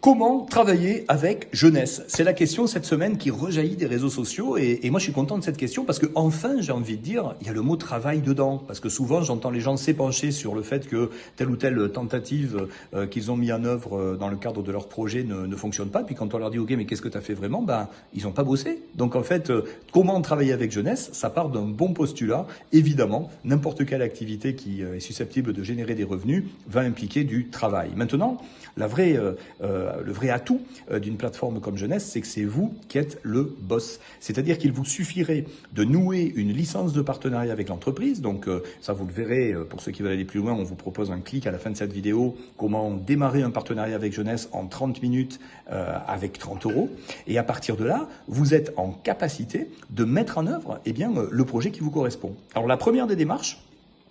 Comment travailler avec jeunesse? C'est la question cette semaine qui rejaillit des réseaux sociaux et moi je suis content de cette question parce que enfin j'ai envie de dire, il y a le mot travail dedans. Parce que souvent j'entends les gens s'épancher sur le fait que telle ou telle tentative qu'ils ont mis en œuvre dans le cadre de leur projet ne fonctionne pas. Puis quand on leur dit ok mais qu'est-ce que tu as fait vraiment? Ils n'ont pas bossé. Donc en fait, comment travailler avec jeunesse? Ça part d'un bon postulat. Évidemment, n'importe quelle activité qui est susceptible de générer des revenus va impliquer du travail. Maintenant, le vrai atout d'une plateforme comme Jeunesse, c'est que c'est vous qui êtes le boss. C'est-à-dire qu'il vous suffirait de nouer une licence de partenariat avec l'entreprise. Donc ça, vous le verrez, pour ceux qui veulent aller plus loin, on vous propose un clic à la fin de cette vidéo, comment démarrer un partenariat avec Jeunesse en 30 minutes avec 30 €. Et à partir de là, vous êtes en capacité de mettre en œuvre le projet qui vous correspond. Alors la première des démarches,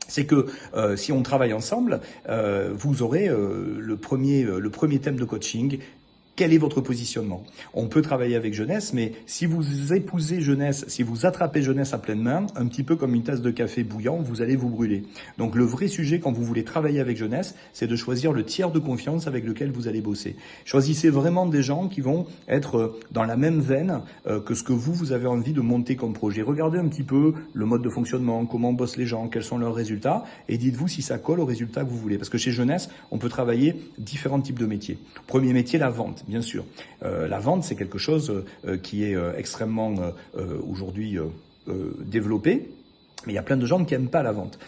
c'est que si on travaille ensemble, vous aurez le premier thème de coaching. Quel est votre positionnement? On peut travailler avec Jeunesse, mais si vous épousez Jeunesse, si vous attrapez Jeunesse à pleine main, un petit peu comme une tasse de café bouillant, vous allez vous brûler. Donc le vrai sujet quand vous voulez travailler avec Jeunesse, c'est de choisir le tiers de confiance avec lequel vous allez bosser. Choisissez vraiment des gens qui vont être dans la même veine que ce que vous avez envie de monter comme projet. Regardez un petit peu le mode de fonctionnement, comment bossent les gens, quels sont leurs résultats, et dites-vous si ça colle au résultat que vous voulez. Parce que chez Jeunesse, on peut travailler différents types de métiers. Premier métier, la vente. Bien sûr, la vente, c'est quelque chose qui est extrêmement aujourd'hui développé. Mais il y a plein de gens qui n'aiment pas la vente.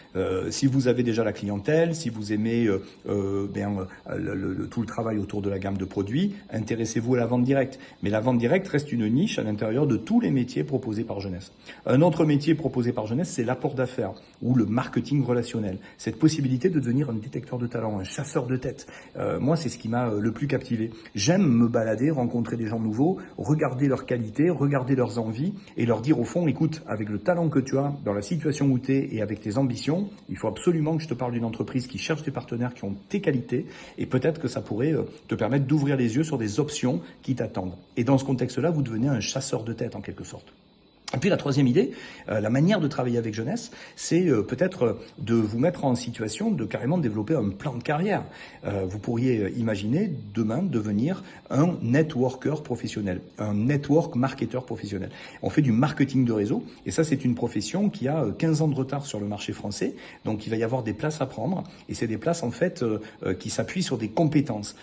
Si vous avez déjà la clientèle, si vous aimez tout le travail autour de la gamme de produits, intéressez-vous à la vente directe. Mais la vente directe reste une niche à l'intérieur de tous les métiers proposés par Jeunesse. Un autre métier proposé par Jeunesse, c'est l'apport d'affaires ou le marketing relationnel. Cette possibilité de devenir un détecteur de talent, un chasseur de tête. Moi, c'est ce qui m'a le plus captivé. J'aime me balader, rencontrer des gens nouveaux, regarder leurs qualités, regarder leurs envies et leur dire au fond, écoute, avec le talent que tu as dans la situation où tu es et avec tes ambitions, il faut absolument que je te parle d'une entreprise qui cherche des partenaires qui ont tes qualités et peut-être que ça pourrait te permettre d'ouvrir les yeux sur des options qui t'attendent. Et dans ce contexte-là, vous devenez un chasseur de tête en quelque sorte. Et puis la troisième idée, la manière de travailler avec Jeunesse, c'est peut-être de vous mettre en situation de carrément développer un plan de carrière. Vous pourriez imaginer demain devenir un networker professionnel, un network marketeur professionnel. On fait du marketing de réseau et ça c'est une profession qui a 15 ans de retard sur le marché français, donc il va y avoir des places à prendre et c'est des places en fait qui s'appuient sur des compétences.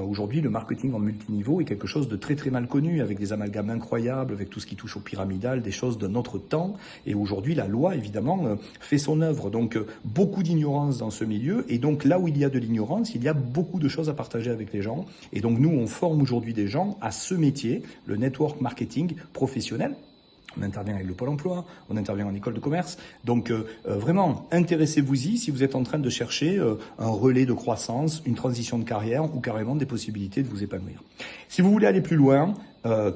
Aujourd'hui le marketing en multiniveau est quelque chose de très très mal connu avec des amalgames incroyables, avec tout ce qui touche au pyramidal, des choses d'un autre temps. Et aujourd'hui, la loi, évidemment, fait son œuvre. Donc, beaucoup d'ignorance dans ce milieu. Et donc, là où il y a de l'ignorance, il y a beaucoup de choses à partager avec les gens. Et donc, nous, on forme aujourd'hui des gens à ce métier, le network marketing professionnel. On intervient avec le Pôle emploi, on intervient en école de commerce. Donc vraiment, intéressez-vous-y si vous êtes en train de chercher un relais de croissance, une transition de carrière ou carrément des possibilités de vous épanouir. Si vous voulez aller plus loin,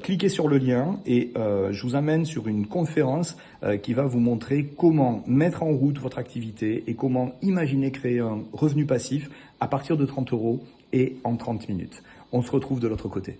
cliquez sur le lien et je vous amène sur une conférence qui va vous montrer comment mettre en route votre activité et comment imaginer créer un revenu passif à partir de 30 € et en 30 minutes. On se retrouve de l'autre côté.